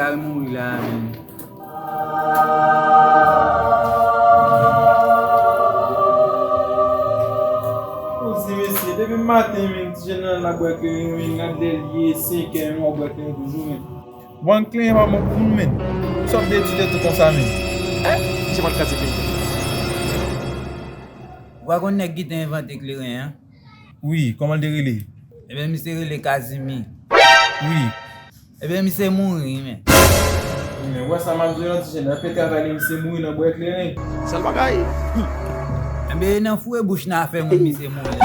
pral mouri la men. Ozi mesi, depuis matin men, ti jenan la boit que men, la delye 5 heures, on boit que toujours men. Bon client va mon pour men. Sauf des titres tout comme ça men. C'est pas le cas de pays. Wa kon nek ki te invente clairin, hein? Oui, comment le relé? Eh ben, mi se rele Kazimi. Oui. Eh ben, mi se mouri, men. Mais ouais, ça m'a dit non, ti jenan, fait travailler, c'est mourir dans boit clairin. C'est le bagage. Eh ben, nan foué bouche nan fait mon mi se mouri.